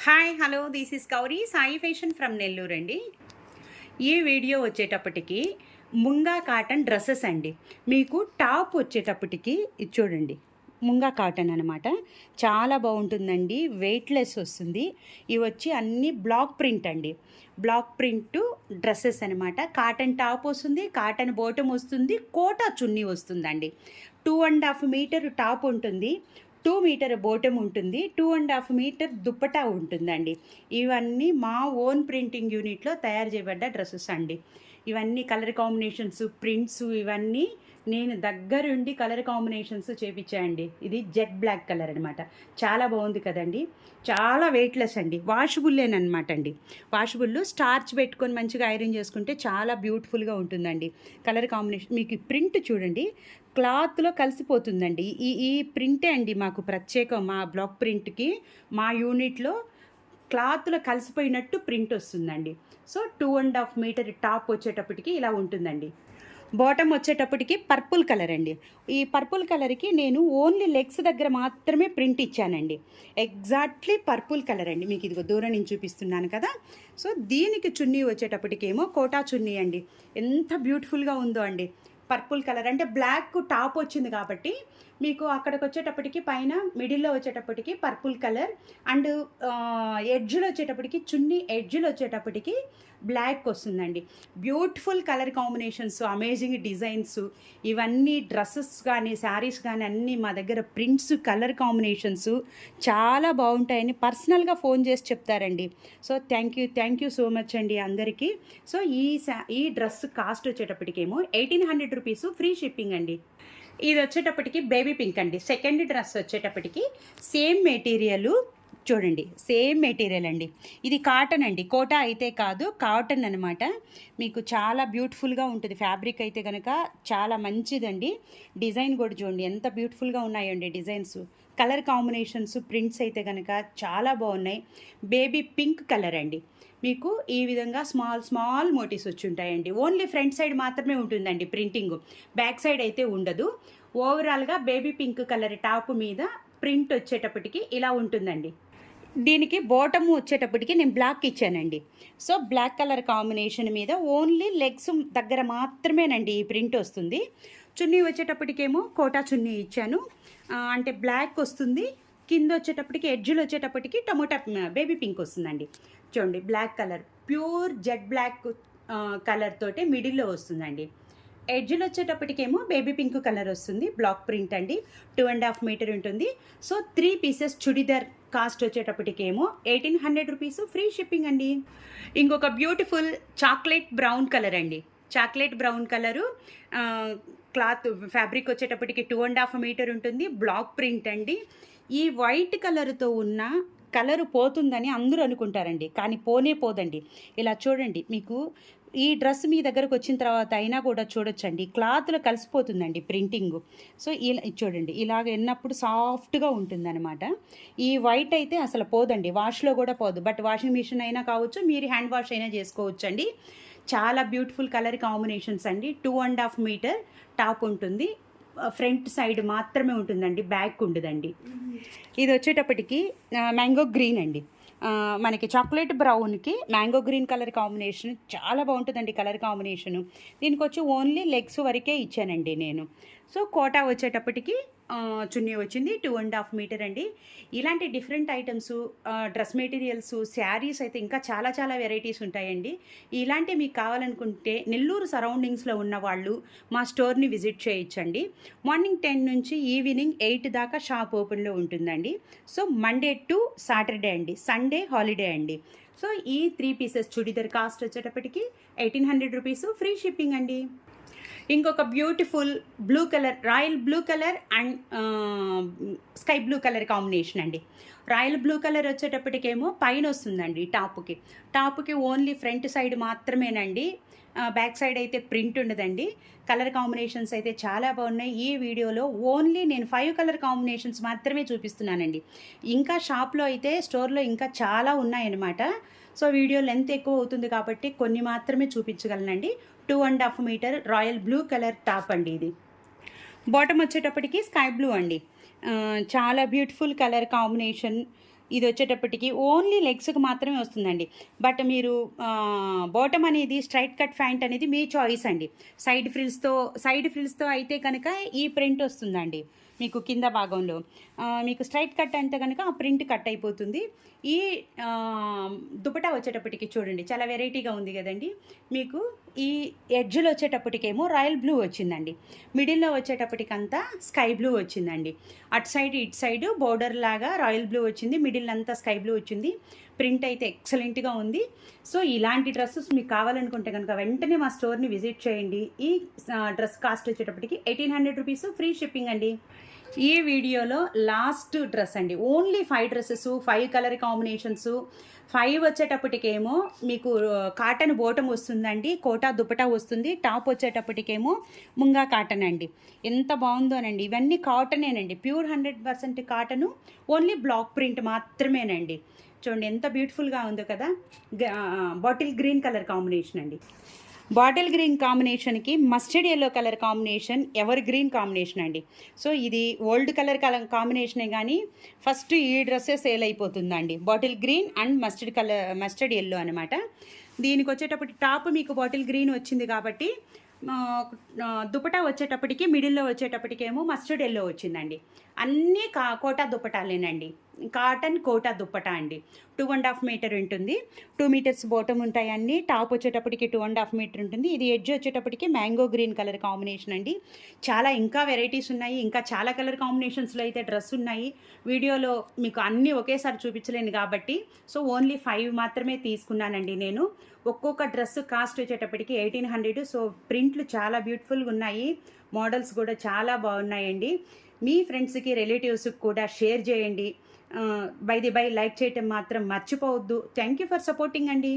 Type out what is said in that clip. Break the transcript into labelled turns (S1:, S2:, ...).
S1: Hi hello this is Gauri Sai fashion from Nellore అండి. ఈ video వచ్చేటప్పటికి ముంగా కాటన్ డ్రెస్సెస్ అండి. మీకు టాప్ వచ్చేటప్పటికి ఇది చూడండి, ముంగా కాటన్ అనమాట. చాలా బాగుంటుందండి, వెయిట్లెస్ వస్తుంది. ఇవి వచ్చి అన్ని బ్లాక్ ప్రింట్ అండి, బ్లాక్ ప్రింట్ డ్రెస్సెస్ అనమాట. కాటన్ టాప్ వస్తుంది, కాటన్ బాటమ్ వస్తుంది, కోటా చున్నీ వస్తుందండి. 2.5 మీటర్ టాప్ ఉంటుంది, 2 మీటర్ బోటం ఉంటుంది, 2.5 మీటర్ దుప్పటా ఉంటుందండి. ఇవన్నీ మా ఓన్ ప్రింటింగ్ యూనిట్లో తయారు చేయబడ్డ డ్రెస్సెస్ అండి. ఇవన్నీ కలర్ కాంబినేషన్స్, ప్రింట్స్ ఇవన్నీ నేను దగ్గరుండి కలర్ కాంబినేషన్స్ చేపించాయండి. ఇది జెట్ బ్లాక్ కలర్ అనమాట. చాలా బాగుంది కదండి, చాలా వెయిట్లెస్ అండి, వాషబుల్లేనమాట అండి. వాషబుల్ స్టార్చ్ పెట్టుకొని మంచిగా ఐరన్ చేసుకుంటే చాలా బ్యూటిఫుల్గా ఉంటుందండి. కలర్ కాంబినేషన్ మీకు ప్రింట్ చూడండి, క్లాత్లో కలిసిపోతుందండి. ఈ ప్రింటే అండి మాకు ప్రత్యేకం. మా బ్లాక్ ప్రింట్కి మా యూనిట్లో క్లాత్లో కలిసిపోయినట్టు ప్రింట్ వస్తుందండి. సో 2.5 మీటర్ టాప్ వచ్చేటప్పటికి ఇలా ఉంటుందండి. బాటమ్ వచ్చేటప్పటికి పర్పుల్ కలర్ అండి. ఈ పర్పుల్ కలర్కి నేను ఓన్లీ లెగ్స్ దగ్గర మాత్రమే ప్రింట్ ఇచ్చానండి. ఎగ్జాక్ట్లీ పర్పుల్ కలర్ అండి. మీకు ఇదిగో దూరం నుంచి చూపిస్తున్నాను కదా. సో దీనికి చున్నీ వచ్చేటప్పటికేమో కోటా చున్నీ అండి. ఎంత బ్యూటిఫుల్గా ఉందో అండి. పర్పుల్ కలర్ అంటే బ్లాక్ టాప్ వచ్చింది కాబట్టి మీకు అక్కడికి వచ్చేటప్పటికి పైన మిడిల్లో వచ్చేటప్పటికి పర్పుల్ కలర్ అండ్ ఎడ్జ్లు వచ్చేటప్పటికి చున్నీ ఎడ్జ్లు వచ్చేటప్పటికి బ్లాక్ వస్తుందండి. Beautiful colour combinations, amazing designs, ఇవన్నీ డ్రెస్సెస్ కానీ శారీస్ కానీ అన్నీ మా దగ్గర ప్రింట్స్ కలర్ కాంబినేషన్స్ చాలా బాగుంటాయని పర్సనల్గా ఫోన్ చేసి చెప్తారండి. So thank you so much అండి అందరికీ. సో ఈ డ్రెస్ కాస్ట్ వచ్చేటప్పటికేమో 1800 రూపీస్, ఫ్రీ షిప్పింగ్ అండి. ఇది వచ్చేటప్పటికి బేబీ పింక్ అండి. సెకండ్ డ్రెస్ వచ్చేటప్పటికి సేమ్ మెటీరియల్ చూడండి, సేమ్ మెటీరియల్ అండి. ఇది కాటన్ అండి, కోటా అయితే కాదు, కాటన్ అనమాట. మీకు చాలా బ్యూటిఫుల్గా ఉంటుంది. ఫ్యాబ్రిక్ అయితే కనుక చాలా మంచిదండి. డిజైన్ కూడా చూడండి ఎంత బ్యూటిఫుల్గా ఉన్నాయండి డిజైన్స్, కలర్ కాంబినేషన్స్, ప్రింట్స్ అయితే కనుక చాలా బాగున్నాయి. బేబీ పింక్ కలర్ అండి. మీకు ఈ విధంగా స్మాల్ మోటివ్స్ వచ్చి ఉంటాయండి. ఓన్లీ ఫ్రంట్ సైడ్ మాత్రమే ఉంటుందండి ప్రింటింగ్, బ్యాక్ సైడ్ అయితే ఉండదు. ఓవరాల్గా బేబీ పింక్ కలర్ టాప్ మీద ప్రింట్ వచ్చేటప్పటికి ఇలా ఉంటుందండి. దీనికి బాటమ్ వచ్చేటప్పటికి నేను బ్లాక్ ఇచ్చానండి. సో బ్లాక్ కలర్ కాంబినేషన్ మీద ఓన్లీ లెగ్స్ దగ్గర మాత్రమేనండి ఈ ప్రింట్ వస్తుంది. చున్నీ వచ్చేటప్పటికేమో కోటా చున్నీ ఇచ్చాను, అంటే బ్లాక్ వస్తుంది. కింద వచ్చేటప్పటికి ఎడ్జ్లు వచ్చేటప్పటికి టమోటా బేబీ పింక్ వస్తుందండి. చూడండి black colour, pure jet black colour తోటి మిడిల్లో వస్తుందండి. ఎడ్జ్లు వచ్చేటప్పటికేమో బేబీ పింక్ కలర్ వస్తుంది. బ్లాక్ ప్రింట్ అండి, 2.5 మీటర్ ఉంటుంది. సో 3 పీసెస్ చుడిదార్ కాస్ట్ వచ్చేటప్పటికేమో 1800 రూపీస్, ఫ్రీ షిప్పింగ్ అండి. ఇంకొక బ్యూటిఫుల్ చాక్లెట్ బ్రౌన్ కలర్ అండి. Chocolate brown colour cloth fabric వచ్చేటప్పటికి 2.5 మీటర్ ఉంటుంది. బ్లాక్ ప్రింట్ అండి. ఈ వైట్ కలర్తో ఉన్న కలరు పోతుందని అందరూ అనుకుంటారండి, కానీ పోనే పోదండి. ఇలా చూడండి, మీకు ఈ డ్రెస్ మీ దగ్గరకు వచ్చిన తర్వాత అయినా కూడా చూడొచ్చండి, క్లాత్లో కలిసిపోతుందండి ప్రింటింగ్. సో ఇలా చూడండి, ఇలాగ ఎన్నప్పుడు సాఫ్ట్గా ఉంటుందన్నమాట. ఈ వైట్ అయితే అసలు పోదండి, వాష్లో కూడా పోదు. బట్ వాషింగ్ మిషన్ అయినా కావచ్చు, మీరు హ్యాండ్ వాష్ అయినా చేసుకోవచ్చు అండి. చాలా బ్యూటిఫుల్ కలర్ కాంబినేషన్స్ అండి. 2.5 మీటర్ టాప్ ఉంటుంది, ఫ్రంట్ సైడ్ మాత్రమే ఉంటుందండి, బ్యాక్ ఉండదండి. ఇది వచ్చేటప్పటికి మ్యాంగో గ్రీన్ అండి. మనకి చాక్లెట్ బ్రౌన్కి మ్యాంగో గ్రీన్ కలర్ కాంబినేషన్ చాలా బాగుంటుందండి కలర్ కాంబినేషను. దీనికి వచ్చి ఓన్లీ లెగ్స్ వరకే ఇచ్చానండి నేను. సో కోటా వచ్చేటప్పటికి చున్నీ వచ్చింది, 2.5 మీటర్ అండి. ఇలాంటి different items, dress materials, saris అయితే ఇంకా చాలా వెరైటీస్ ఉంటాయండి. ఇలాంటి మీకు కావాలనుకుంటే నెల్లూరు సరౌండింగ్స్లో ఉన్న వాళ్ళు మా స్టోర్ని విజిట్ చేయొచ్చండి. మార్నింగ్ 10 నుంచి ఈవినింగ్ 8 దాకా షాప్ ఓపెన్లో ఉంటుందండి. సో మండే టు సాటర్డే అండి, సండే హాలిడే అండి. సో ఈ 3 పీసెస్ చుడిదార్ కాస్ట్ వచ్చేటప్పటికి 1800 రూపీస్, ఫ్రీ షిప్పింగ్ అండి. ఇంకొక beautiful blue colour, royal blue colour and sky blue colour combination అండి. రాయల్ బ్లూ కలర్ వచ్చేటప్పటికేమో పైన వస్తుందండి టాప్కి ఓన్లీ ఫ్రంట్ సైడ్ మాత్రమేనండి, బ్యాక్ సైడ్ అయితే ప్రింట్ ఉండదండి. కలర్ కాంబినేషన్స్ అయితే చాలా బాగున్నాయి. ఈ వీడియోలో ఓన్లీ నేను 5 కలర్ కాంబినేషన్స్ మాత్రమే చూపిస్తున్నానండి. ఇంకా షాప్లో అయితే, స్టోర్లో ఇంకా చాలా ఉన్నాయన్నమాట. సో వీడియో లెంత్ ఎక్కువ అవుతుంది కాబట్టి కొన్ని మాత్రమే చూపించగలనండి. 2.5 meter royal blue colour top అండి. ఇది బాటమ్ వచ్చేటప్పటికి స్కై బ్లూ అండి. చాలా బ్యూటిఫుల్ కలర్ కాంబినేషన్, ఇది వచ్చేటప్పటికి ఓన్లీ లెగ్స్కి మాత్రమే వస్తుందండి. బట్ మీరు బాటమ్ అనేది స్ట్రైట్ కట్ ప్యాంట్ అనేది మీ చాయిస్ అండి. సైడ్ ఫ్రిల్స్తో అయితే కనుక ఈ ప్రింట్ వస్తుందండి మీకు కింద భాగంలో. మీకు స్ట్రైట్ కట్ అంటే కనుక ఆ ప్రింట్ కట్ అయిపోతుంది. ఈ దుపటా వచ్చేటప్పటికి చూడండి చాలా వెరైటీగా ఉంది కదండి. మీకు ఈ ఎడ్జ్లో వచ్చేటప్పటికేమో రాయల్ బ్లూ వచ్చిందండి. మిడిల్లో వచ్చేటప్పటికంతా స్కై బ్లూ వచ్చిందండి. అటు సైడ్ ఇటు సైడ్ బోర్డర్ లాగా రాయల్ బ్లూ వచ్చింది. మిడిల్ అంతా స్కై బ్లూ వచ్చింది. ప్రింట్ అయితే ఎక్సలెంట్గా ఉంది. సో ఇలాంటి డ్రెస్సెస్ మీకు కావాలనుకుంటే కనుక వెంటనే మా స్టోర్ని విజిట్ చేయండి. ఈ డ్రెస్ కాస్ట్ వచ్చేటప్పటికి 1800 రూపీస్, ఫ్రీ షిప్పింగ్ అండి. ఈ వీడియోలో లాస్ట్ డ్రెస్ అండి. Only 5 dresses, 5 colour combinations. 5 వచ్చేటప్పటికేమో మీకు కాటన్ బోటం వస్తుందండి, కోటా దుపటా వస్తుంది. టాప్ వచ్చేటప్పటికేమో ముంగా కాటన్ అండి. ఎంత బాగుందోనండి. ఇవన్నీ కాటనేనండి, pure 100% cotton. Only black print మాత్రమేనండి. చూడండి ఎంత బ్యూటిఫుల్గా ఉందో కదా. బాటిల్ గ్రీన్ కలర్ కాంబినేషన్ అండి. బాటిల్ గ్రీన్ కాంబినేషన్కి mustard yellow colour combination ever green combination అండి. సో ఇది ఓల్డ్ కలర్ కాంబినేషనే కానీ ఫస్ట్ ఈ డ్రెస్సే సేల్ అయిపోతుందండి. Bottle green and mustard yellow అనమాట. దీనికి వచ్చేటప్పటి టాప్ మీకు బాటిల్ గ్రీన్ వచ్చింది కాబట్టి దుపటా వచ్చేటప్పటికి మిడిల్లో వచ్చేటప్పటికేమో మస్టర్డ్ ఎల్లో వచ్చిందండి. అన్నీ కోటా దుపటాలేనండి. కాటన్ కోటా దుప్పటా అండి. 2.5 మీటర్ ఉంటుంది. 2 మీటర్స్ బాటమ్ ఉంటాయి అన్నీ. టాప్ వచ్చేటప్పటికి 2.5 మీటర్ ఉంటుంది. ఇది ఎడ్జ్ వచ్చేటప్పటికి మ్యాంగో గ్రీన్ కలర్ కాంబినేషన్ అండి. చాలా ఇంకా వెరైటీస్ ఉన్నాయి. ఇంకా చాలా కలర్ కాంబినేషన్స్లో అయితే డ్రెస్ ఉన్నాయి. వీడియోలో మీకు అన్నీ ఒకేసారి చూపించలేను కాబట్టి సో ఓన్లీ 5 మాత్రమే తీసుకున్నానండి నేను. ఒక్కొక్క డ్రెస్ కాస్ట్ వచ్చేటప్పటికి 1800. సో ప్రింట్లు చాలా బ్యూటిఫుల్గా ఉన్నాయి. మోడల్స్ కూడా చాలా బాగున్నాయండి. మీ ఫ్రెండ్స్కి రిలేటివ్స్కి కూడా షేర్ చేయండి. బై లైక్ చేయటం మాత్రం మర్చిపోవద్దు. థ్యాంక్ యూ ఫర్ సపోర్టింగ్ అండి.